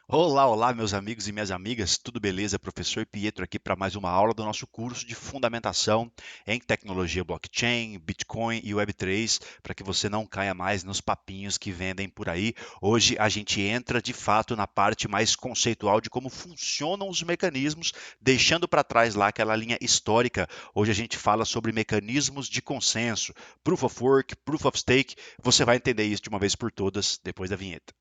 Olá, olá, meus amigos e minhas amigas, tudo beleza? Professor Pietro aqui para mais uma aula do nosso curso de Fundamentação em Tecnologia Blockchain, Bitcoin e Web3, para que você não caia mais nos papinhos que vendem por aí. Hoje a gente entra de fato na parte mais conceitual de como funcionam os mecanismos, deixando para trás lá aquela linha histórica. Hoje a gente fala sobre mecanismos de consenso, Proof of Work, Proof of Stake. Você vai entender isso de uma vez por todas depois da vinheta.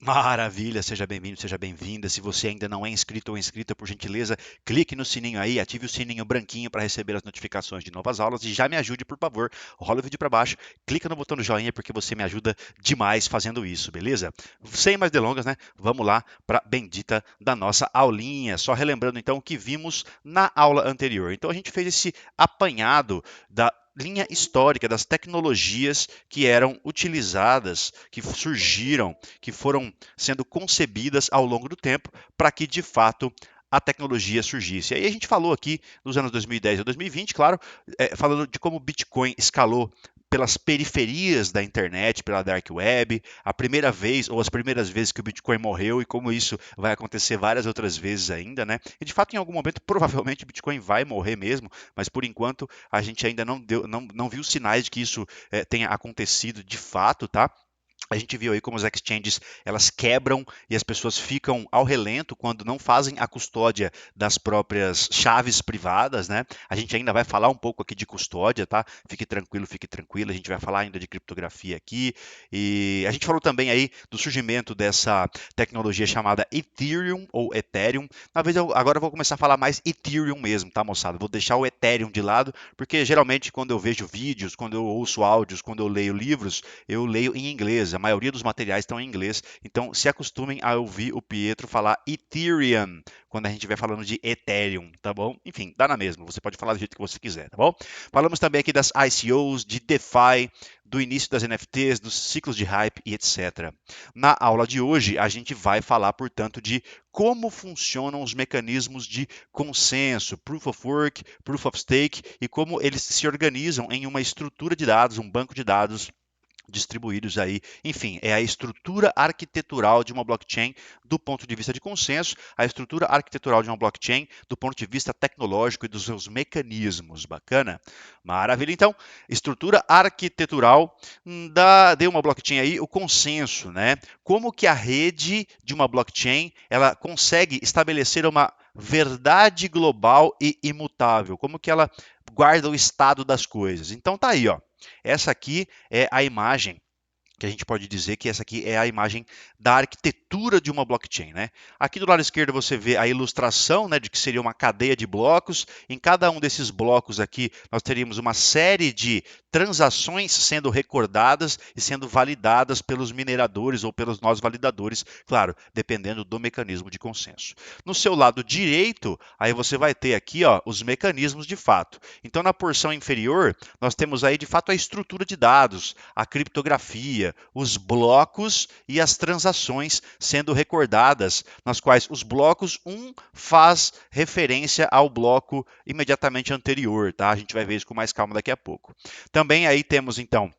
Maravilha, seja bem-vindo, seja bem-vinda. Se você ainda não é inscrito ou inscrita, por gentileza, clique no sininho aí, ative o sininho branquinho para receber as notificações de novas aulas e já me ajude, por favor. Rola o vídeo para baixo, clica no botão do joinha porque você me ajuda demais fazendo isso, beleza? Sem mais delongas, né? Vamos lá para a bendita da nossa aulinha. Só relembrando então o que vimos na aula anterior. Então a gente fez esse apanhado da linha histórica das tecnologias que eram utilizadas, que surgiram, que foram sendo concebidas ao longo do tempo para que de fato a tecnologia surgisse. Aí a gente falou aqui dos anos 2010 a 2020, claro, falando de como o Bitcoin escalou pelas periferias da internet, pela dark web, a primeira vez ou as primeiras vezes que o Bitcoin morreu e como isso vai acontecer várias outras vezes ainda, né? E de fato em algum momento provavelmente o Bitcoin vai morrer mesmo, mas por enquanto a gente ainda não viu sinais de que isso tenha acontecido de fato, tá? A gente viu aí como as exchanges elas quebram e as pessoas ficam ao relento quando não fazem a custódia das próprias chaves privadas, né? A gente ainda vai falar um pouco aqui de custódia, tá? Fique tranquilo, a gente vai falar ainda de criptografia aqui. E a gente falou também aí do surgimento dessa tecnologia chamada Ethereum ou Ethereum. Na vez agora eu vou começar a falar mais Ethereum mesmo, tá, moçada? Vou deixar o Ethereum de lado, porque geralmente quando eu vejo vídeos, quando eu ouço áudios, quando eu leio livros, eu leio em inglês, a maioria dos materiais estão em inglês, então se acostumem a ouvir o Pietro falar Ethereum quando a gente estiver falando de Ethereum, tá bom? Enfim, dá na mesma, você pode falar do jeito que você quiser, tá bom? Falamos também aqui das ICOs, de DeFi, do início das NFTs, dos ciclos de hype e etc. Na aula de hoje, a gente vai falar, portanto, de como funcionam os mecanismos de consenso, Proof of Work, Proof of Stake e como eles se organizam em uma estrutura de dados, um banco de dados distribuídos aí. Enfim, é a estrutura arquitetural de uma blockchain do ponto de vista de consenso, a estrutura arquitetural de uma blockchain do ponto de vista tecnológico e dos seus mecanismos. Bacana? Maravilha. Então, estrutura arquitetural de uma blockchain aí, o consenso, né? Como que a rede de uma blockchain ela consegue estabelecer uma verdade global e imutável? Como que ela guarda o estado das coisas? Então tá aí, ó. Essa aqui é a imagem que a gente pode dizer que essa aqui é a imagem da arquitetura de uma blockchain, né? Aqui do lado esquerdo você vê a ilustração, né, de que seria uma cadeia de blocos. Em cada um desses blocos aqui, nós teríamos uma série de transações sendo recordadas e sendo validadas pelos mineradores ou pelos nós validadores, claro, dependendo do mecanismo de consenso. No seu lado direito, aí você vai ter aqui, ó, os mecanismos de fato. Então, na porção inferior, nós temos aí de fato a estrutura de dados, a criptografia, os blocos e as transações sendo recordadas, nas quais os blocos um faz referência ao bloco imediatamente anterior, tá? A gente vai ver isso com mais calma daqui a pouco. Também aí temos então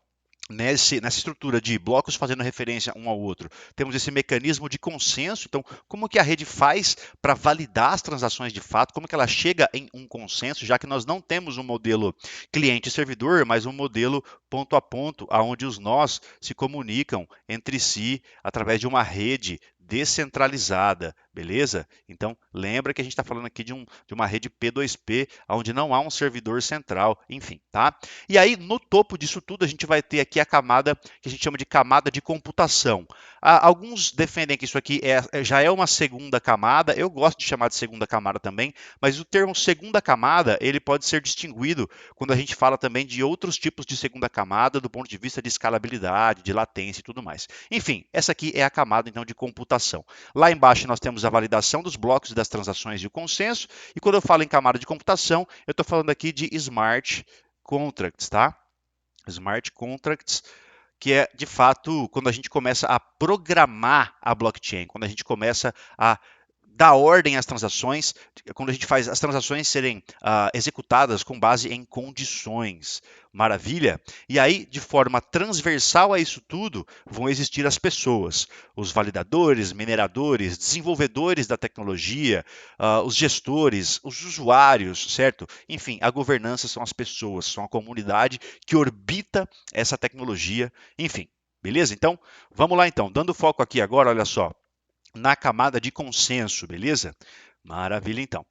nessa estrutura de blocos fazendo referência um ao outro, temos esse mecanismo de consenso. Então, como que a rede faz para validar as transações de fato? Como que ela chega em um consenso, já que nós não temos um modelo cliente-servidor, mas um modelo ponto a ponto, aonde os nós se comunicam entre si através de uma rede descentralizada, beleza? Então, lembra que a gente está falando aqui de uma rede P2P, onde não há um servidor central, enfim, tá? E aí, no topo disso tudo, a gente vai ter aqui a camada que a gente chama de camada de computação. Alguns defendem que isso aqui já é uma segunda camada, eu gosto de chamar de segunda camada também, mas o termo segunda camada, ele pode ser distinguido quando a gente fala também de outros tipos de segunda camada do ponto de vista de escalabilidade, de latência e tudo mais. Enfim, essa aqui é a camada então de computação. Lá embaixo nós temos a validação dos blocos e das transações e o consenso, e quando eu falo em camada de computação, eu estou falando aqui de smart contracts, tá? Smart contracts, que é de fato quando a gente começa a programar a blockchain, quando a gente começa a dá ordem às transações, quando a gente faz as transações serem executadas com base em condições. Maravilha? E aí, de forma transversal a isso tudo, vão existir as pessoas, os validadores, mineradores, desenvolvedores da tecnologia, os gestores, os usuários, certo? Enfim, a governança são as pessoas, são a comunidade que orbita essa tecnologia, enfim. Beleza? Então, vamos lá então. Dando foco aqui agora, olha só, na camada de consenso, beleza? Maravilha então.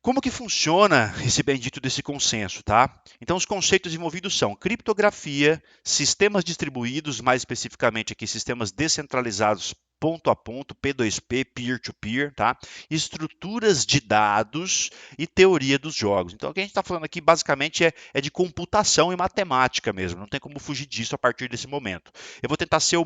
Como que funciona esse bendito desse consenso, tá? Então, os conceitos envolvidos são criptografia, sistemas distribuídos, mais especificamente aqui, sistemas descentralizados ponto a ponto, P2P, peer-to-peer, tá? Estruturas de dados e teoria dos jogos. Então, o que a gente está falando aqui basicamente é de computação e matemática mesmo, não tem como fugir disso a partir desse momento. Eu vou tentar ser o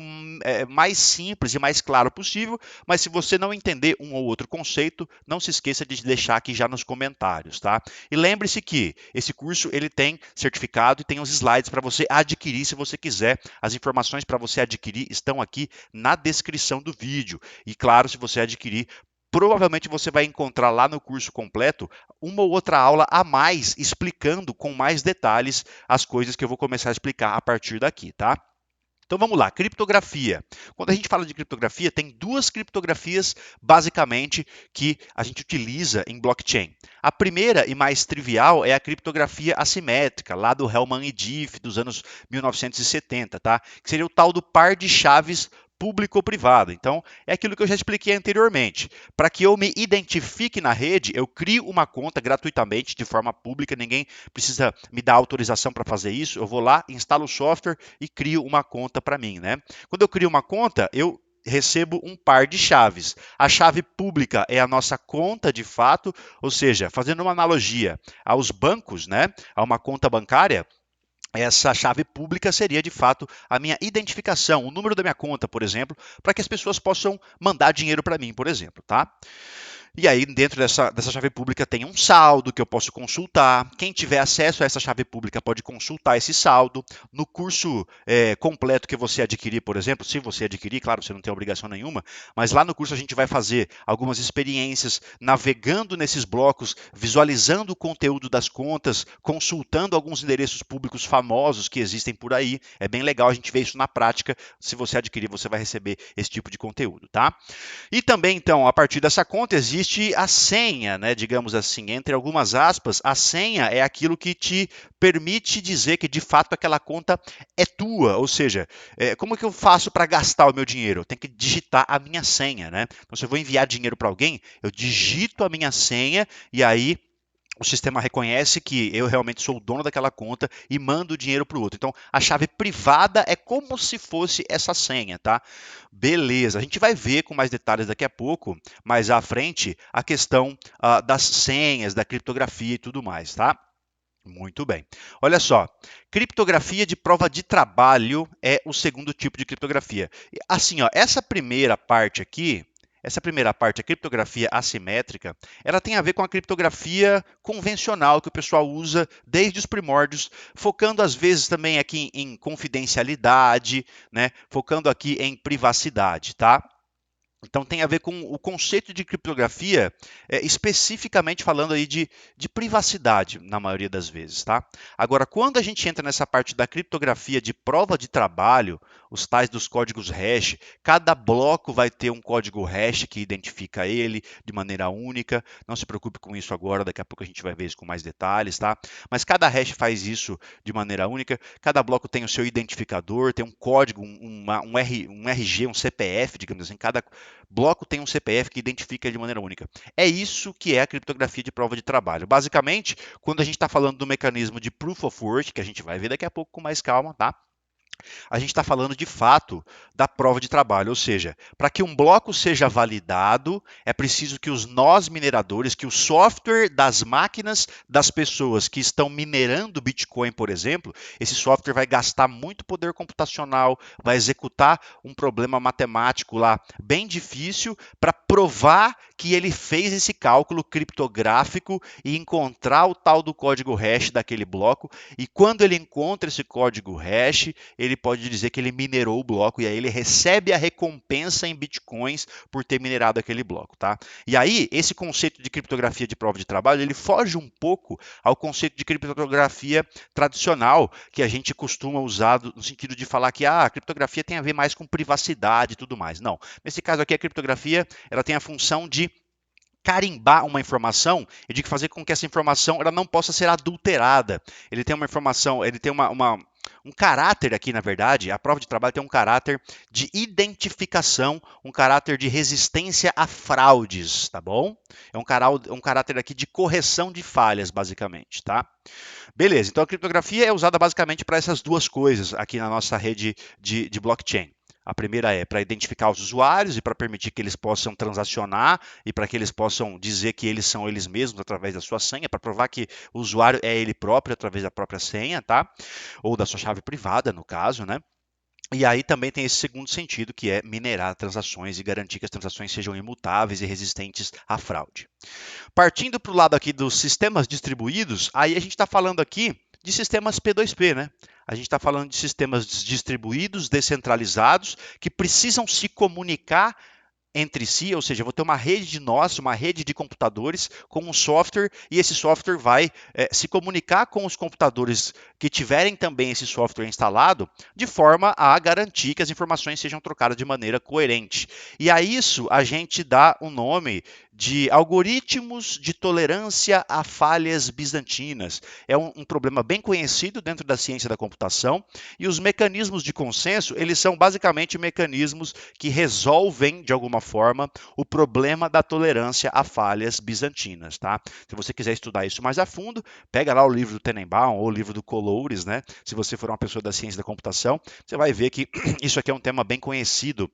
mais simples e mais claro possível, mas se você não entender um ou outro conceito, não se esqueça de deixar aqui já nos comentários, tá? E lembre-se que esse curso ele tem certificado e tem os slides para você adquirir se você quiser. As informações para você adquirir estão aqui na descrição do vídeo. E claro, se você adquirir, provavelmente você vai encontrar lá no curso completo uma ou outra aula a mais explicando com mais detalhes as coisas que eu vou começar a explicar a partir daqui, tá? Então vamos lá, criptografia. Quando a gente fala de criptografia, tem duas criptografias basicamente que a gente utiliza em blockchain. A primeira e mais trivial é a criptografia assimétrica, lá do Hellman e Diff, dos anos 1970, tá? Que seria o tal do par de chaves público ou privado. Então, é aquilo que eu já expliquei anteriormente. Para que eu me identifique na rede, eu crio uma conta gratuitamente, de forma pública, ninguém precisa me dar autorização para fazer isso. Eu vou lá, instalo o software e crio uma conta para mim, né? Quando eu crio uma conta, eu recebo um par de chaves. A chave pública é a nossa conta de fato, ou seja, fazendo uma analogia aos bancos, né, a uma conta bancária, essa chave pública seria de fato a minha identificação, o número da minha conta, por exemplo, para que as pessoas possam mandar dinheiro para mim, por exemplo, tá? E aí, dentro dessa chave pública, tem um saldo que eu posso consultar. Quem tiver acesso a essa chave pública pode consultar esse saldo. No curso completo que você adquirir, por exemplo, se você adquirir, claro, você não tem obrigação nenhuma, mas lá no curso a gente vai fazer algumas experiências navegando nesses blocos, visualizando o conteúdo das contas, consultando alguns endereços públicos famosos que existem por aí. É bem legal a gente ver isso na prática. Se você adquirir, você vai receber esse tipo de conteúdo, tá? E também, então, a partir dessa conta existe a senha, né? Digamos assim, entre algumas aspas, a senha é aquilo que te permite dizer que de fato aquela conta é tua. Ou seja, como que eu faço para gastar o meu dinheiro? Eu tenho que digitar a minha senha, né? Então, se eu vou enviar dinheiro para alguém, eu digito a minha senha e aí o sistema reconhece que eu realmente sou o dono daquela conta e mando o dinheiro para o outro. Então, a chave privada é como se fosse essa senha, tá? Beleza, a gente vai ver com mais detalhes daqui a pouco, mais à frente, a questão das senhas, da criptografia e tudo mais, tá? Muito bem. Olha só, criptografia de prova de trabalho é o segundo tipo de criptografia. Assim, ó, essa primeira parte, a criptografia assimétrica, ela tem a ver com a criptografia convencional que o pessoal usa desde os primórdios, focando às vezes também aqui em confidencialidade, né? Focando aqui em privacidade, tá? Então tem a ver com o conceito de criptografia, especificamente falando aí de privacidade, na maioria das vezes, tá? Agora, quando a gente entra nessa parte da criptografia de prova de trabalho, os tais dos códigos hash, cada bloco vai ter um código hash que identifica ele de maneira única. Não se preocupe com isso agora, daqui a pouco a gente vai ver isso com mais detalhes, tá? Mas cada hash faz isso de maneira única, cada bloco tem o seu identificador, tem um código, um RG, um CPF, digamos assim, cada bloco tem um CPF que identifica de maneira única. É isso que é a criptografia de prova de trabalho. Basicamente, quando a gente está falando do mecanismo de Proof of Work, que a gente vai ver daqui a pouco com mais calma, tá? A gente está falando de fato da prova de trabalho, ou seja, para que um bloco seja validado, é preciso que os nós mineradores, que o software das máquinas das pessoas que estão minerando Bitcoin, por exemplo, esse software vai gastar muito poder computacional, vai executar um problema matemático lá bem difícil para provar que ele fez esse cálculo criptográfico e encontrar o tal do código hash daquele bloco. E quando ele encontra esse código hash, ele pode dizer que ele minerou o bloco e aí ele recebe a recompensa em bitcoins por ter minerado aquele bloco, tá? E aí, esse conceito de criptografia de prova de trabalho, ele foge um pouco ao conceito de criptografia tradicional que a gente costuma usar no sentido de falar que a criptografia tem a ver mais com privacidade e tudo mais. Não. Nesse caso aqui, a criptografia ela tem a função de carimbar uma informação e de fazer com que essa informação ela não possa ser adulterada. Ele tem uma informação, ele tem um caráter aqui, na verdade, a prova de trabalho tem um caráter de identificação, um caráter de resistência a fraudes, tá bom? É um caráter aqui de correção de falhas, basicamente, tá? Beleza, então a criptografia é usada basicamente para essas duas coisas aqui na nossa rede de blockchain. A primeira é para identificar os usuários e para permitir que eles possam transacionar e para que eles possam dizer que eles são eles mesmos através da sua senha, para provar que o usuário é ele próprio através da própria senha, tá? Ou da sua chave privada, no caso, né? E aí também tem esse segundo sentido, que é minerar transações e garantir que as transações sejam imutáveis e resistentes à fraude. Partindo para o lado aqui dos sistemas distribuídos, aí a gente está falando aqui de sistemas P2P, né? A gente está falando de sistemas distribuídos, descentralizados, que precisam se comunicar entre si, ou seja, eu vou ter uma rede de nós, uma rede de computadores com um software e esse software vai se comunicar com os computadores que tiverem também esse software instalado, de forma a garantir que as informações sejam trocadas de maneira coerente. E a isso a gente dá o nome de algoritmos de tolerância a falhas bizantinas. É um problema bem conhecido dentro da ciência da computação e os mecanismos de consenso, eles são basicamente mecanismos que resolvem, de alguma forma, o problema da tolerância a falhas bizantinas, tá? Se você quiser estudar isso mais a fundo, pega lá o livro do Tenenbaum ou o livro do Colores, né? Se você for uma pessoa da ciência da computação, você vai ver que isso aqui é um tema bem conhecido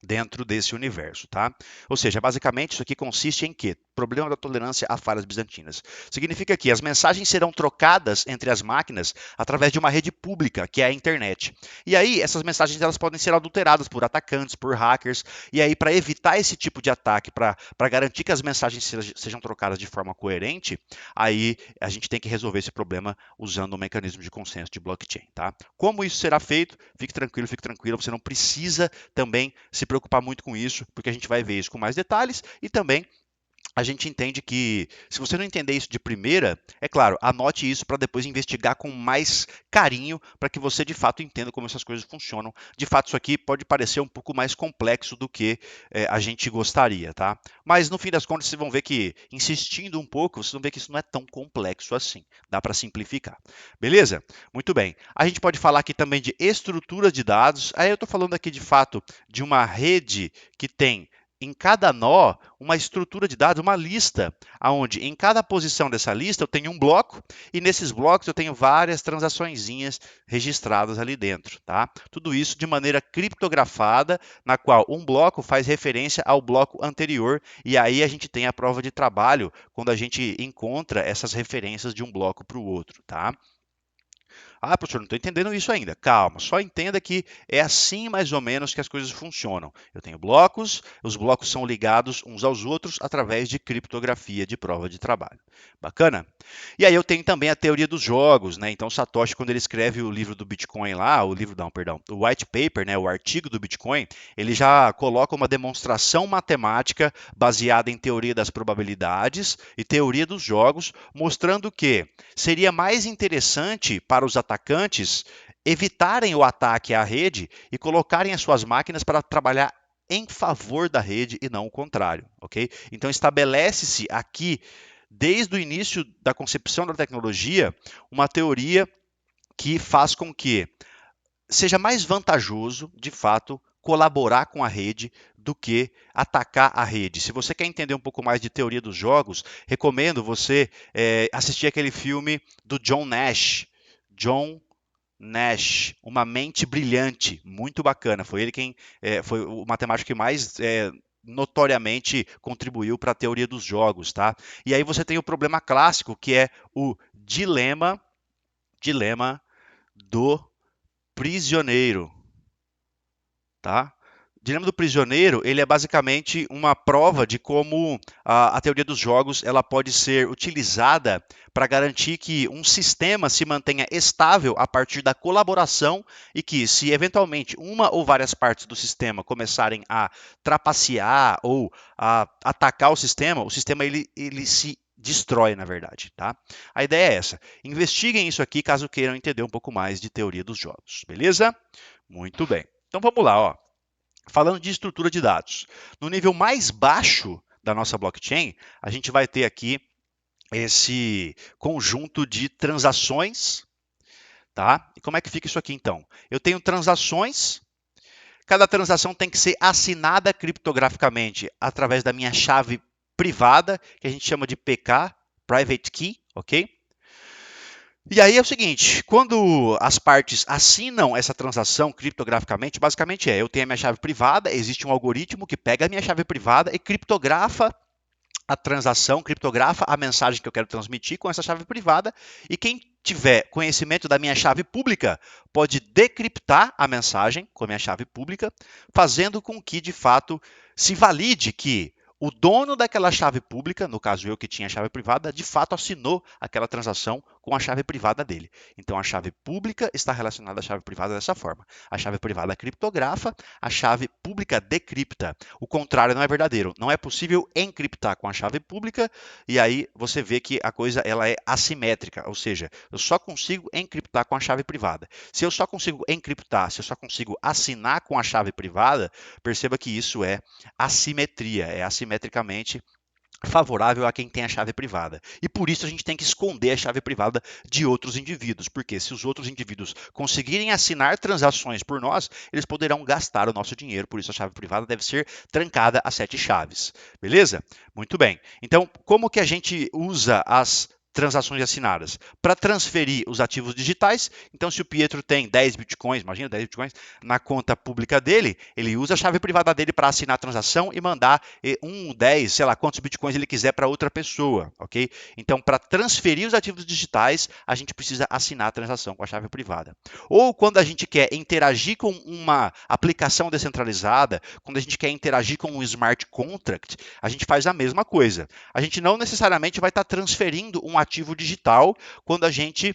dentro desse universo, tá? Ou seja, basicamente isso aqui consiste em quê? Problema da tolerância a falhas bizantinas. Significa que as mensagens serão trocadas entre as máquinas através de uma rede pública, que é a internet. E aí essas mensagens elas podem ser adulteradas por atacantes, por hackers. E aí para evitar esse tipo de ataque, para garantir que as mensagens sejam trocadas de forma coerente, aí a gente tem que resolver esse problema usando um mecanismo de consenso de blockchain, tá? Como isso será feito? Fique tranquilo, você não precisa também se preocupar muito com isso, porque a gente vai ver isso com mais detalhes e também a gente entende que, se você não entender isso de primeira, é claro, anote isso para depois investigar com mais carinho, para que você de fato entenda como essas coisas funcionam. De fato, isso aqui pode parecer um pouco mais complexo do que a gente gostaria, tá? Mas no fim das contas, vocês vão ver que, insistindo um pouco, vocês vão ver que isso não é tão complexo assim. Dá para simplificar. Beleza? Muito bem. A gente pode falar aqui também de estrutura de dados. Aí eu estou falando aqui de fato de uma rede que tem em cada nó uma estrutura de dados, uma lista, onde em cada posição dessa lista eu tenho um bloco e nesses blocos eu tenho várias transaçõezinhas registradas ali dentro, tá? Tudo isso de maneira criptografada, na qual um bloco faz referência ao bloco anterior e aí a gente tem a prova de trabalho quando a gente encontra essas referências de um bloco para o outro, tá? Ah, professor, não estou entendendo isso ainda. Calma, só entenda que é assim mais ou menos que as coisas funcionam. Eu tenho blocos, os blocos são ligados uns aos outros através de criptografia de prova de trabalho. Bacana? E aí eu tenho também a teoria dos jogos, né? Então Satoshi, quando ele escreve o livro do Bitcoin lá, o white paper, né, o artigo do Bitcoin, ele já coloca uma demonstração matemática baseada em teoria das probabilidades e teoria dos jogos, mostrando que seria mais interessante para os atacantes evitarem o ataque à rede e colocarem as suas máquinas para trabalhar em favor da rede e não o contrário, ok? Então estabelece-se aqui, desde o início da concepção da tecnologia, uma teoria que faz com que seja mais vantajoso, de fato, colaborar com a rede do que atacar a rede. Se você quer entender um pouco mais de teoria dos jogos, recomendo você assistir aquele filme do John Nash. John Nash, Uma Mente Brilhante, muito bacana. Foi ele quem foi o matemático que mais notoriamente contribuiu para a teoria dos jogos, tá? E aí você tem o problema clássico que é o dilema do prisioneiro, tá? Dilema do Prisioneiro, ele é basicamente uma prova de como a teoria dos jogos ela pode ser utilizada para garantir que um sistema se mantenha estável a partir da colaboração e que, se eventualmente uma ou várias partes do sistema começarem a trapacear ou a atacar o sistema ele se destrói, na verdade, tá? A ideia é essa. Investiguem isso aqui caso queiram entender um pouco mais de teoria dos jogos, beleza? Muito bem. Então vamos lá, ó. Falando de estrutura de dados, no nível mais baixo da nossa blockchain, a gente vai ter aqui esse conjunto de transações, tá? E como é que fica isso aqui então? Eu tenho transações, cada transação tem que ser assinada criptograficamente através da minha chave privada, que a gente chama de PK, Private Key, ok? E aí é o seguinte, quando as partes assinam essa transação criptograficamente, basicamente eu tenho a minha chave privada, existe um algoritmo que pega a minha chave privada e criptografa a transação, criptografa a mensagem que eu quero transmitir com essa chave privada, e quem tiver conhecimento da minha chave pública pode decriptar a mensagem com a minha chave pública, fazendo com que, de fato, se valide que o dono daquela chave pública, no caso eu que tinha a chave privada, de fato assinou aquela transação com a chave privada dele. Então a chave pública está relacionada à chave privada dessa forma. A chave privada criptografa, a chave pública decripta. O contrário não é verdadeiro. Não é possível encriptar com a chave pública e aí você vê que a coisa ela é assimétrica, ou seja, eu só consigo encriptar com a chave privada. Se eu só consigo encriptar, se eu só consigo assinar com a chave privada, perceba que isso é assimetria, é assimetricamente favorável a quem tem a chave privada. E por isso a gente tem que esconder a chave privada de outros indivíduos, porque se os outros indivíduos conseguirem assinar transações por nós, eles poderão gastar o nosso dinheiro, por isso a chave privada deve ser trancada a 7 chaves. Beleza? Muito bem. Então, como que a gente usa as transações assinadas? Para transferir os ativos digitais, então se o Pietro tem 10 bitcoins, imagina 10 bitcoins, na conta pública dele, ele usa a chave privada dele para assinar a transação e mandar 10, sei lá quantos bitcoins ele quiser para outra pessoa, ok? Então, para transferir os ativos digitais, a gente precisa assinar a transação com a chave privada. Ou quando a gente quer interagir com uma aplicação descentralizada, quando a gente quer interagir com um smart contract, a gente faz a mesma coisa. A gente não necessariamente vai estar transferindo um ativo digital quando a gente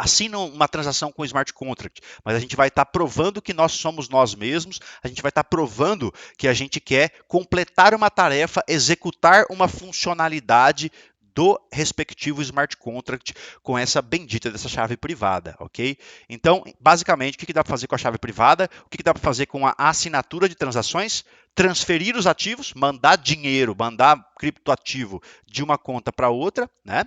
assina uma transação com smart contract, mas a gente vai estar provando que nós somos nós mesmos, a gente vai estar provando que a gente quer completar uma tarefa, executar uma funcionalidade do respectivo smart contract com essa bendita dessa chave privada, ok? Então, basicamente, o que dá para fazer com a chave privada? O que dá para fazer com a assinatura de transações? Transferir os ativos, mandar dinheiro, mandar criptoativo de uma conta para outra, né?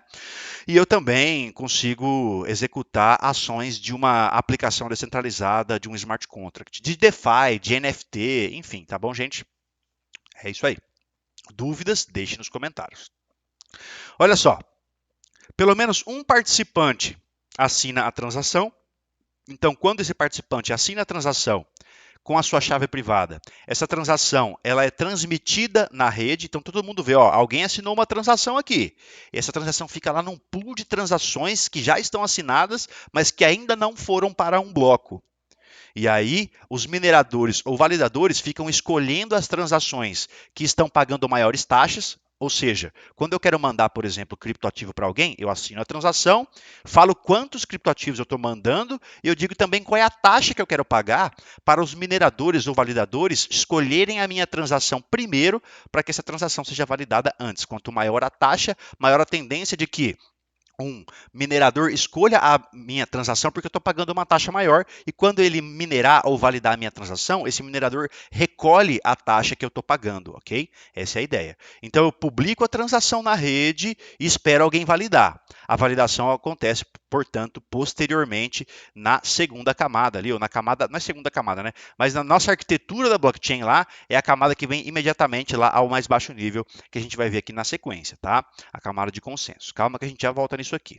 E eu também consigo executar ações de uma aplicação descentralizada, de um smart contract, de DeFi, de NFT, enfim, tá bom, gente? É isso aí. Dúvidas? Deixe nos comentários. Olha só, pelo menos um participante assina a transação. Então, quando esse participante assina a transação com a sua chave privada, essa transação ela é transmitida na rede, então todo mundo vê, ó, alguém assinou uma transação aqui. E essa transação fica lá num pool de transações que já estão assinadas, mas que ainda não foram para um bloco. E aí, os mineradores ou validadores ficam escolhendo as transações que estão pagando maiores taxas. Ou seja, quando eu quero mandar, por exemplo, criptoativo para alguém, eu assino a transação, falo quantos criptoativos eu estou mandando e eu digo também qual é a taxa que eu quero pagar para os mineradores ou validadores escolherem a minha transação primeiro para que essa transação seja validada antes. Quanto maior a taxa, maior a tendência de que um minerador escolha a minha transação porque eu estou pagando uma taxa maior e quando ele minerar ou validar a minha transação, esse minerador recolhe a taxa que eu estou pagando, ok? Essa é a ideia. Então eu publico a transação na rede e espero alguém validar. A validação acontece, portanto, posteriormente na segunda camada ali, ou na camada, não é segunda camada, né? Mas na nossa arquitetura da blockchain lá, é a camada que vem imediatamente lá ao mais baixo nível, que a gente vai ver aqui na sequência, tá? A camada de consenso. Calma que a gente já volta nisso aqui.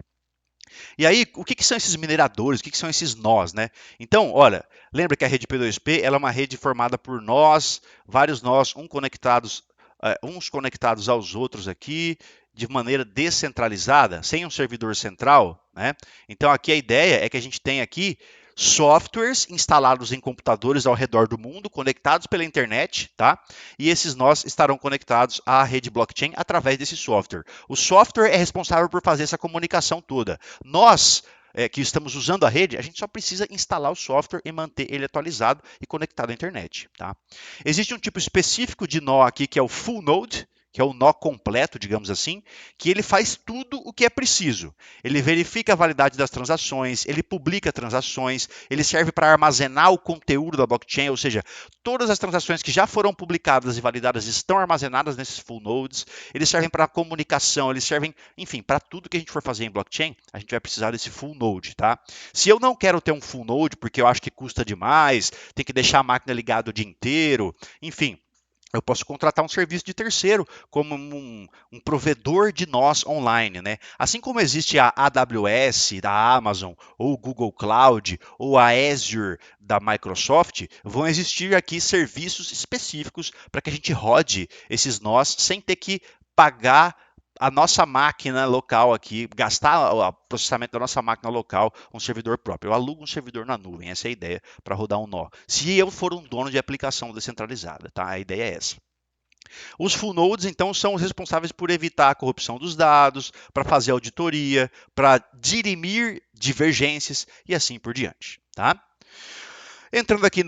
E aí, o que são esses mineradores? O que são esses nós, né? Então, olha, lembra que a rede P2P ela é uma rede formada por nós, vários nós, uns conectados aos outros aqui, de maneira descentralizada, sem um servidor central, né? Então, aqui a ideia é que a gente tem aqui softwares instalados em computadores ao redor do mundo, conectados pela internet, tá? E esses nós estarão conectados à rede blockchain através desse software. O software é responsável por fazer essa comunicação toda. Nós, que estamos usando a rede, a gente só precisa instalar o software e manter ele atualizado e conectado à internet, tá? Existe um tipo específico de nó aqui que é o full node, que é o nó completo, digamos assim, que ele faz tudo o que é preciso. Ele verifica a validade das transações, ele publica transações, ele serve para armazenar o conteúdo da blockchain, ou seja, todas as transações que já foram publicadas e validadas estão armazenadas nesses full nodes, eles servem para comunicação, eles servem, enfim, para tudo que a gente for fazer em blockchain, a gente vai precisar desse full node, tá? Se eu não quero ter um full node, porque eu acho que custa demais, tem que deixar a máquina ligada o dia inteiro, enfim, eu posso contratar um serviço de terceiro, como um provedor de nós online, né? Assim como existe a AWS da Amazon, ou o Google Cloud, ou a Azure da Microsoft, vão existir aqui serviços específicos para que a gente rode esses nós sem ter que pagar a nossa máquina local aqui, gastar o processamento da nossa máquina local, um servidor próprio. Eu alugo um servidor na nuvem, essa é a ideia para rodar um nó. Se eu for um dono de aplicação descentralizada, tá? A ideia é essa. Os full nodes, então, são os responsáveis por evitar a corrupção dos dados, para fazer auditoria, para dirimir divergências e assim por diante, tá? Entrando aqui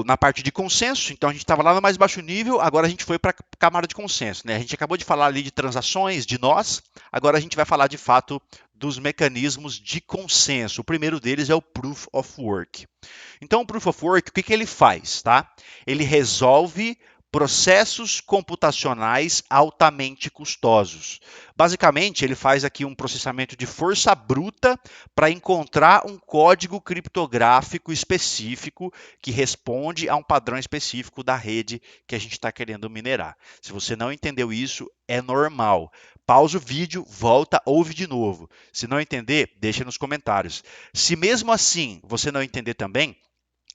na parte de consenso, então a gente estava lá no mais baixo nível, agora a gente foi para a camada de consenso, né? A gente acabou de falar ali de transações, de nós, agora a gente vai falar de fato dos mecanismos de consenso. O primeiro deles é o Proof of Work. Então, o Proof of Work, o que, que ele faz? Tá? Ele resolve processos computacionais altamente custosos. Basicamente, ele faz aqui um processamento de força bruta para encontrar um código criptográfico específico que responde a um padrão específico da rede que a gente está querendo minerar. Se você não entendeu isso, é normal. Pausa o vídeo, volta, ouve de novo. Se não entender, deixa nos comentários. Se mesmo assim você não entender também,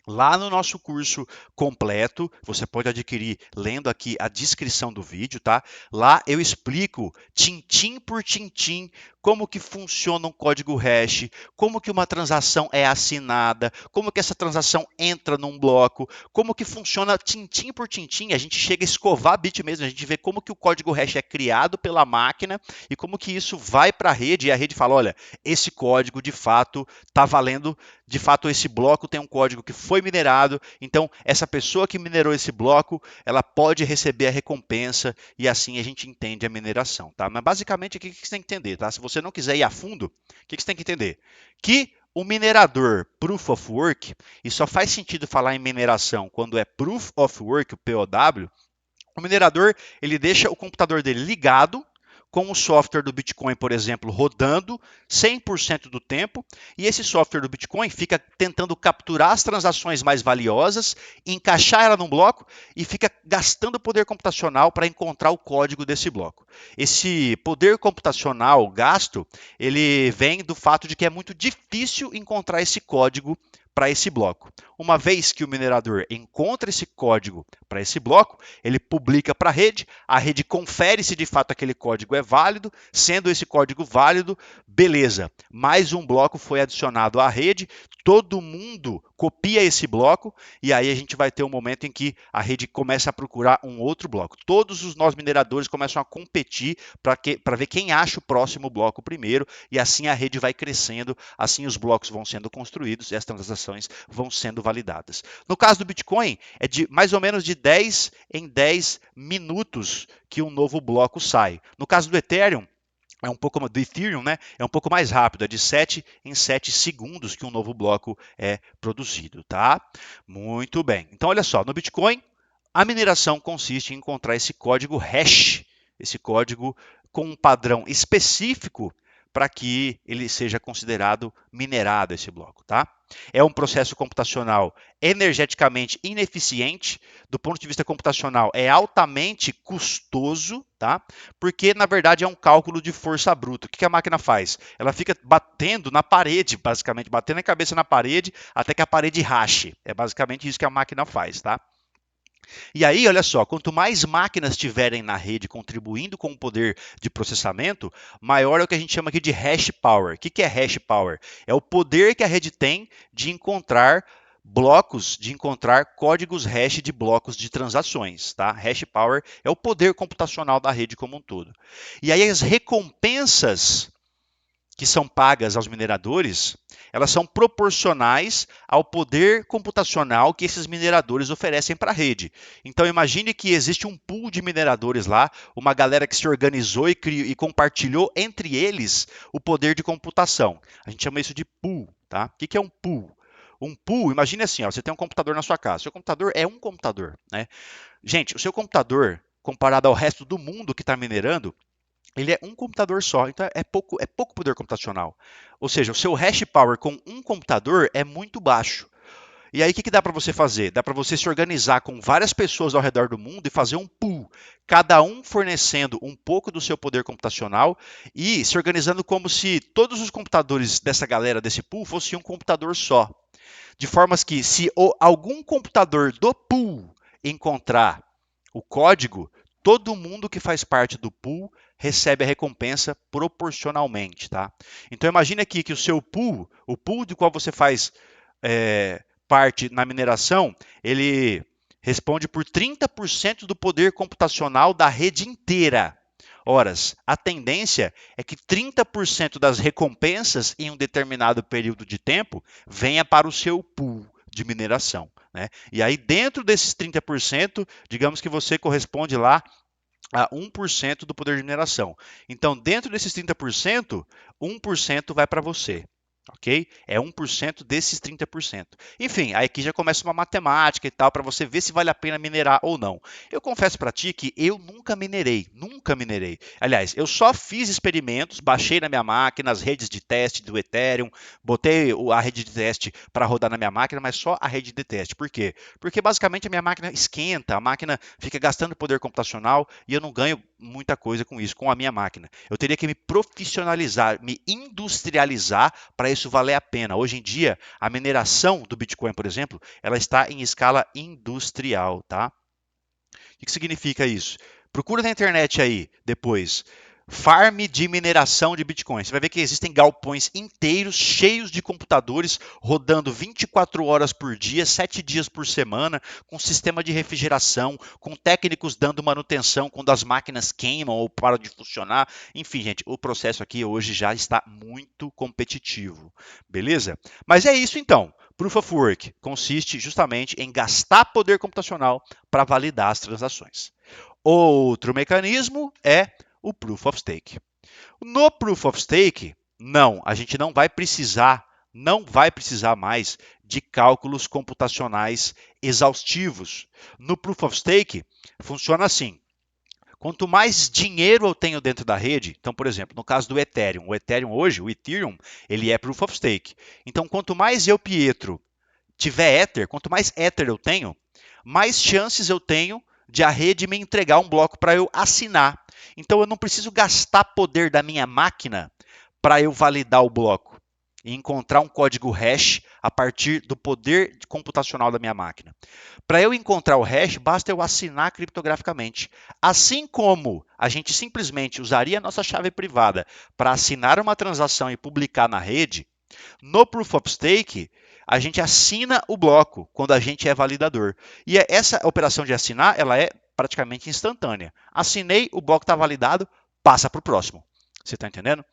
lá no nosso curso completo, você pode adquirir lendo aqui a descrição do vídeo, tá? Lá eu explico tintim por tintim como que funciona um código hash, como que uma transação é assinada, como que essa transação entra num bloco, como que funciona tintim por tintim, a gente chega a escovar bit mesmo, a gente vê como que o código hash é criado pela máquina e como que isso vai para a rede e a rede fala, olha, esse código de fato está valendo, de fato esse bloco tem um código que foi minerado, então essa pessoa que minerou esse bloco, ela pode receber a recompensa e assim a gente entende a mineração, tá? Mas basicamente o que você tem que entender, tá? Se você não quiser ir a fundo, o que você tem que entender? Que o minerador Proof of Work, e só faz sentido falar em mineração quando é Proof of Work, o POW, o minerador ele deixa o computador dele ligado com o software do Bitcoin, por exemplo, rodando 100% do tempo, e esse software do Bitcoin fica tentando capturar as transações mais valiosas, encaixar ela num bloco e fica gastando poder computacional para encontrar o código desse bloco. Esse poder computacional gasto, ele vem do fato de que é muito difícil encontrar esse código para esse bloco. Uma vez que o minerador encontra esse código para esse bloco, ele publica para a rede confere se de fato aquele código é válido, sendo esse código válido, beleza, mais um bloco foi adicionado à rede, todo mundo copia esse bloco e aí a gente vai ter um momento em que a rede começa a procurar um outro bloco. Todos os nós mineradores começam a competir para ver quem acha o próximo bloco primeiro e assim a rede vai crescendo, assim os blocos vão sendo construídos e as transações vão sendo validadas. No caso do Bitcoin, é de mais ou menos de 10 em 10 minutos que um novo bloco sai. No caso do Ethereum, é um pouco do Ethereum, né? É um pouco mais rápido, é de 7 em 7 segundos que um novo bloco é produzido, tá? Muito bem. Então, olha só, no Bitcoin, a mineração consiste em encontrar esse código hash, esse código com um padrão específico para que ele seja considerado minerado esse bloco, tá? É um processo computacional energeticamente ineficiente, do ponto de vista computacional é altamente custoso, tá? Porque na verdade é um cálculo de força bruta. O que a máquina faz? Ela fica batendo na parede, basicamente, batendo a cabeça na parede até que a parede rache. É basicamente isso que a máquina faz, tá? E aí, olha só, quanto mais máquinas tiverem na rede contribuindo com o poder de processamento, maior é o que a gente chama aqui de hash power. O que é hash power? É o poder que a rede tem de encontrar blocos, de encontrar códigos hash de blocos de transações, tá? Hash power é o poder computacional da rede como um todo. E aí as recompensas que são pagas aos mineradores, elas são proporcionais ao poder computacional que esses mineradores oferecem para a rede. Então imagine que existe um pool de mineradores lá, uma galera que se organizou e compartilhou entre eles o poder de computação. A gente chama isso de pool, tá? O que é um pool? Um pool, imagine assim, ó, você tem um computador na sua casa. Seu computador é um computador, né? Gente, o seu computador, comparado ao resto do mundo que está minerando, ele é um computador só, então é pouco poder computacional. Ou seja, o seu hash power com um computador é muito baixo. E aí o que dá para você fazer? Dá para você se organizar com várias pessoas ao redor do mundo e fazer um pool, cada um fornecendo um pouco do seu poder computacional e se organizando como se todos os computadores dessa galera desse pool fossem um computador só. De formas que se algum computador do pool encontrar o código, todo mundo que faz parte do pool recebe a recompensa proporcionalmente, tá? Então imagine aqui que o seu pool, o pool do qual você faz parte na mineração, ele responde por 30% do poder computacional da rede inteira. Horas, a tendência é que 30% das recompensas em um determinado período de tempo venha para o seu pool de mineração. Né? E aí, dentro desses 30%, digamos que você corresponde lá a 1% do poder de mineração. Então, dentro desses 30%, 1% vai para você. Ok? É 1% desses 30%. Enfim, aí aqui já começa uma matemática e tal, para você ver se vale a pena minerar ou não. Eu confesso para ti que eu nunca minerei, nunca minerei. Aliás, eu só fiz experimentos, baixei na minha máquina as redes de teste do Ethereum, botei a rede de teste para rodar na minha máquina, mas só a rede de teste. Por quê? Porque basicamente a minha máquina esquenta, a máquina fica gastando poder computacional e eu não ganho muita coisa com isso, com a minha máquina. Eu teria que me profissionalizar, me industrializar para isso valer a pena. Hoje em dia, a mineração do Bitcoin, por exemplo, ela está em escala industrial, tá? O que significa isso? Procura na internet aí depois. Farm de mineração de Bitcoin. Você vai ver que existem galpões inteiros cheios de computadores rodando 24 horas por dia, 7 dias por semana, com sistema de refrigeração, com técnicos dando manutenção quando as máquinas queimam ou param de funcionar. Enfim, gente, o processo aqui hoje já está muito competitivo. Beleza? Mas é isso então. Proof of Work consiste justamente em gastar poder computacional para validar as transações. Outro mecanismo é o Proof of Stake. No Proof of Stake, não, a gente não vai precisar mais de cálculos computacionais exaustivos. No Proof of Stake, funciona assim. Quanto mais dinheiro eu tenho dentro da rede, então, por exemplo, no caso do Ethereum, o Ethereum hoje, o Ethereum, ele é Proof of Stake. Então, quanto mais eu, Pietro, tiver Ether, quanto mais Ether eu tenho, mais chances eu tenho de a rede me entregar um bloco para eu assinar. Então eu não preciso gastar poder da minha máquina para eu validar o bloco e encontrar um código hash a partir do poder computacional da minha máquina. Para eu encontrar o hash, basta eu assinar criptograficamente. Assim como a gente simplesmente usaria a nossa chave privada para assinar uma transação e publicar na rede, no Proof of Stake, a gente assina o bloco quando a gente é validador. E essa operação de assinar, ela é praticamente instantânea. Assinei, o bloco está validado, passa para o próximo. Você está entendendo?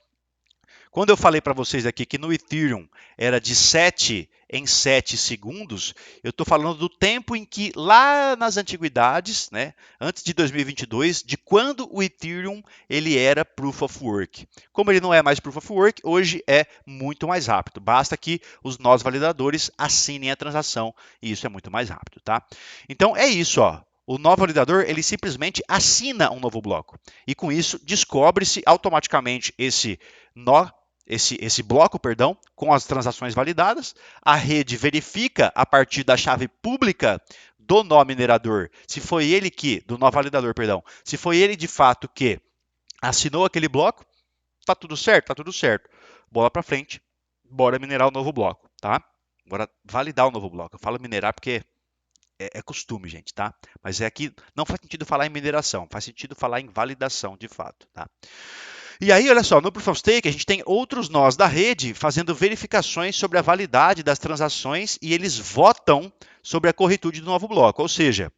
Quando eu falei para vocês aqui que no Ethereum era de 7 em 7 segundos, eu estou falando do tempo em que lá nas antiguidades, né, antes de 2022, de quando o Ethereum ele era Proof of Work. Como ele não é mais Proof of Work, hoje é muito mais rápido. Basta que os nós validadores assinem a transação e isso é muito mais rápido, tá? Então é isso, ó. O nó validador ele simplesmente assina um novo bloco e com isso descobre-se automaticamente esse nó esse bloco, perdão, com as transações validadas. A rede verifica a partir da chave pública do nó minerador, se foi ele que, do nó validador, perdão, se foi ele de fato que assinou aquele bloco, tá tudo certo, tá tudo certo. Bola para frente, bora minerar o novo bloco, tá? Bora validar o novo bloco. Eu falo minerar porque é costume, gente, tá? Mas é que não faz sentido falar em mineração, faz sentido falar em validação de fato, tá? E aí, olha só, no Proof of Stake a gente tem outros nós da rede fazendo verificações sobre a validade das transações e eles votam sobre a corretude do novo bloco. Ou seja,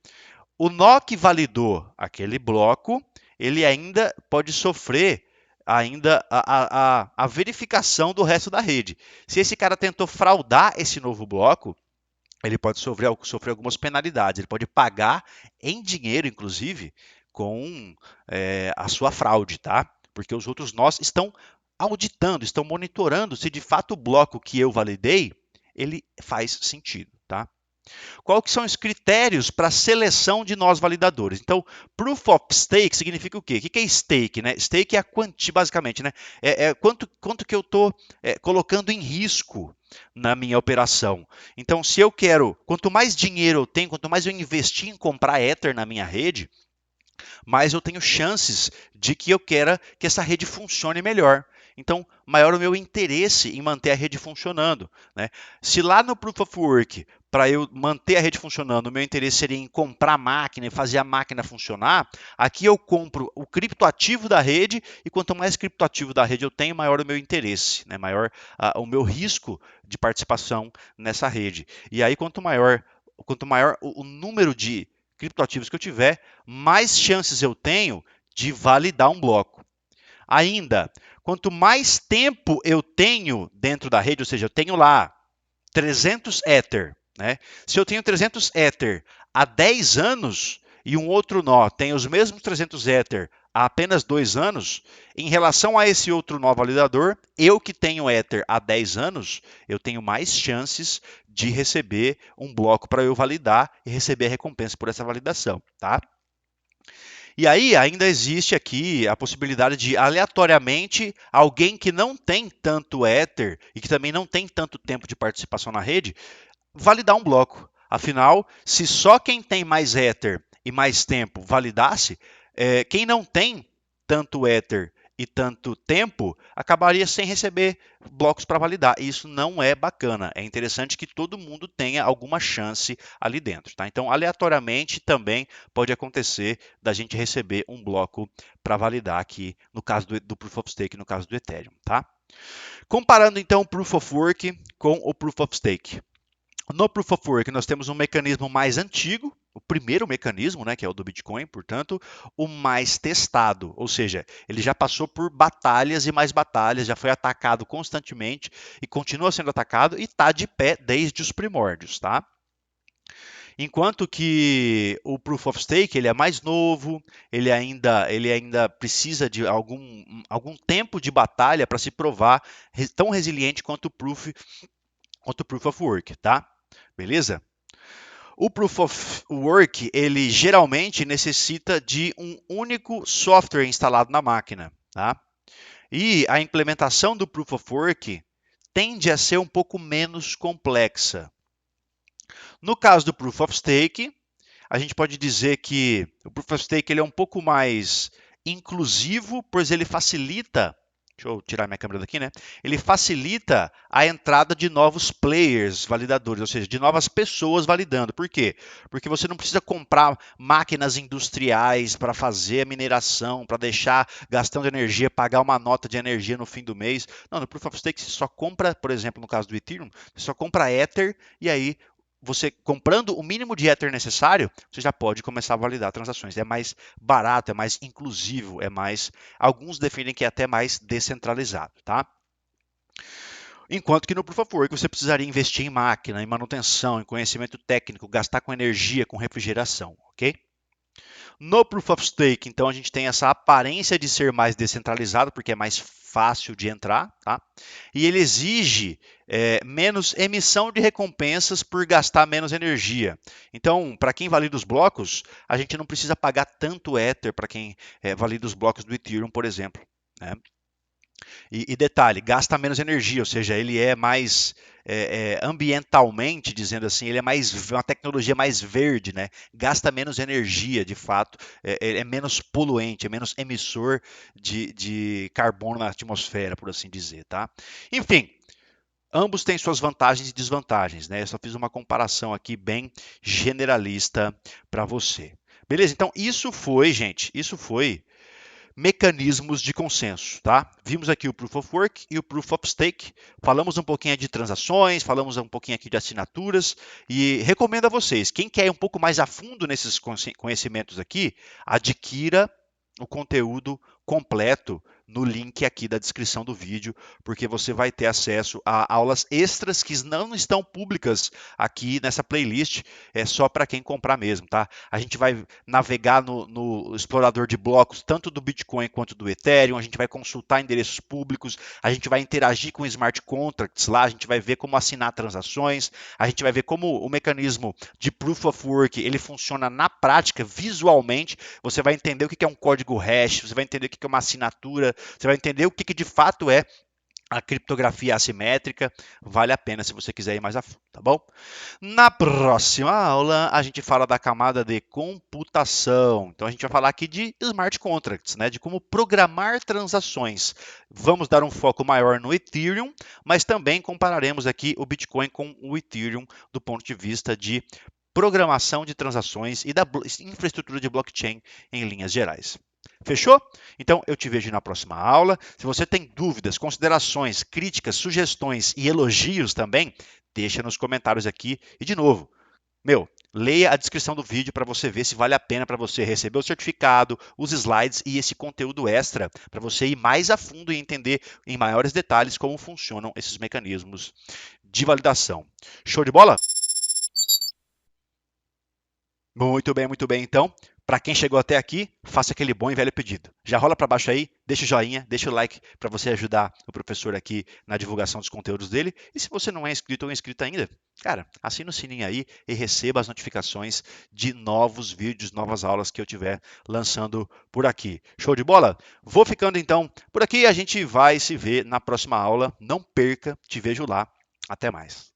o nó que validou aquele bloco, ele ainda pode sofrer ainda a verificação do resto da rede. Se esse cara tentou fraudar esse novo bloco, ele pode sofrer algumas penalidades. Ele pode pagar em dinheiro, inclusive, com a sua fraude, tá? Porque os outros nós estão auditando, estão monitorando se de fato o bloco que eu validei, ele faz sentido, tá? Qual que são os critérios para seleção de nós validadores? Então, Proof of Stake significa o quê? O que é stake? Né? Stake é a quantia, basicamente, né? Quanto que eu estou colocando em risco na minha operação. Então, se eu quero, quanto mais dinheiro eu tenho, quanto mais eu investir em comprar Ether na minha rede, mais eu tenho chances de que eu queira que essa rede funcione melhor. Então, maior o meu interesse em manter a rede funcionando. Né? Se lá no Proof of Work, para eu manter a rede funcionando, o meu interesse seria em comprar a máquina e fazer a máquina funcionar, aqui eu compro o criptoativo da rede e quanto mais criptoativo da rede eu tenho, maior o meu interesse, né? Maior o meu risco de participação nessa rede. E aí, quanto maior o número de criptoativos que eu tiver, mais chances eu tenho de validar um bloco. Ainda, quanto mais tempo eu tenho dentro da rede, ou seja, eu tenho lá 300 Ether, né? Se eu tenho 300 Ether há 10 anos e um outro nó tem os mesmos 300 Ether há apenas 2 anos, em relação a esse outro nó validador, eu que tenho Ether há 10 anos, eu tenho mais chances de receber um bloco para eu validar e receber a recompensa por essa validação, tá? E aí ainda existe aqui a possibilidade de, aleatoriamente, alguém que não tem tanto Ether e que também não tem tanto tempo de participação na rede, validar um bloco. Afinal, se só quem tem mais Ether e mais tempo validasse, quem não tem tanto Ether e tanto tempo acabaria sem receber blocos para validar. E isso não é bacana. É interessante que todo mundo tenha alguma chance ali dentro. Tá? Então, aleatoriamente também pode acontecer da gente receber um bloco para validar aqui no caso do Proof of Stake, no caso do Ethereum. Tá? Comparando então o Proof of Work com o Proof of Stake. No Proof of Work, nós temos um mecanismo mais antigo, o primeiro mecanismo, né, que é o do Bitcoin, portanto, o mais testado, ou seja, ele já passou por batalhas e mais batalhas, já foi atacado constantemente e continua sendo atacado e está de pé desde os primórdios, tá? Enquanto que o Proof of Stake ele é mais novo, ele ainda precisa de algum tempo de batalha para se provar tão resiliente quanto o Proof of Work, tá? Beleza? O Proof of Work, ele geralmente necessita de um único software instalado na máquina, tá? E a implementação do Proof of Work tende a ser um pouco menos complexa. No caso do Proof of Stake, a gente pode dizer que o Proof of Stake ele é um pouco mais inclusivo, pois ele facilita. Deixa eu tirar minha câmera daqui, né? Ele facilita a entrada de novos players validadores, ou seja, de novas pessoas validando. Por quê? Porque você não precisa comprar máquinas industriais para fazer a mineração, para deixar gastando energia, pagar uma nota de energia no fim do mês. Não, no Proof of Stake você só compra, por exemplo, no caso do Ethereum, você só compra Ether e aí você comprando o mínimo de Ether necessário, você já pode começar a validar transações. É mais barato, é mais inclusivo, é mais. Alguns definem que é até mais descentralizado, tá? Enquanto que no Proof of Work você precisaria investir em máquina, em manutenção, em conhecimento técnico, gastar com energia, com refrigeração, ok? No Proof of Stake, então, a gente tem essa aparência de ser mais descentralizado, porque é mais fácil de entrar, tá? E ele exige menos emissão de recompensas por gastar menos energia. Então, para quem valida os blocos, a gente não precisa pagar tanto Ether para quem valida os blocos do Ethereum, por exemplo. Né? E detalhe, gasta menos energia, ou seja, ele é mais ambientalmente, dizendo assim, ele é mais uma tecnologia mais verde, né? Gasta menos energia, de fato, é menos poluente, é menos emissor de carbono na atmosfera, por assim dizer, tá? Enfim, Ambos têm suas vantagens e desvantagens, né? Eu só fiz uma comparação aqui bem generalista para você. Beleza? Então, isso foi, gente, isso foi mecanismos de consenso, tá? Vimos aqui o Proof of Work e o Proof of Stake. Falamos um pouquinho de transações, falamos um pouquinho aqui de assinaturas e recomendo a vocês, quem quer ir um pouco mais a fundo nesses conhecimentos aqui, adquira o conteúdo completo no link aqui da descrição do vídeo, porque você vai ter acesso a aulas extras que não estão públicas aqui nessa playlist, é só para quem comprar mesmo, tá? A gente vai navegar no explorador de blocos, tanto do Bitcoin quanto do Ethereum, a gente vai consultar endereços públicos, a gente vai interagir com smart contracts lá, a gente vai ver como assinar transações, a gente vai ver como o mecanismo de Proof of Work ele funciona na prática, visualmente, você vai entender o que é um código hash, você vai entender o que é uma assinatura, você vai entender o que de fato é a criptografia assimétrica. Vale a pena se você quiser ir mais a fundo, tá bom? Na próxima aula, a gente fala da camada de computação. Então, a gente vai falar aqui de smart contracts, né? De como programar transações. Vamos dar um foco maior no Ethereum, mas também compararemos aqui o Bitcoin com o Ethereum do ponto de vista de programação de transações e da infraestrutura de blockchain em linhas gerais. Fechou? Então eu te vejo na próxima aula. Se você tem dúvidas, considerações, críticas, sugestões e elogios também, deixa nos comentários aqui. E de novo, leia a descrição do vídeo para você ver se vale a pena para você receber o certificado, os slides e esse conteúdo extra, para você ir mais a fundo e entender em maiores detalhes como funcionam esses mecanismos de validação. Show de bola? Muito bem, muito bem. Então, para quem chegou até aqui, faça aquele bom e velho pedido. Já rola para baixo aí, deixa o joinha, deixa o like para você ajudar o professor aqui na divulgação dos conteúdos dele. E se você não é inscrito ou inscrita ainda, cara, assina o sininho aí e receba as notificações de novos vídeos, novas aulas que eu tiver lançando por aqui. Show de bola? Vou ficando então por aqui, a gente vai se ver na próxima aula. Não perca, te vejo lá. Até mais.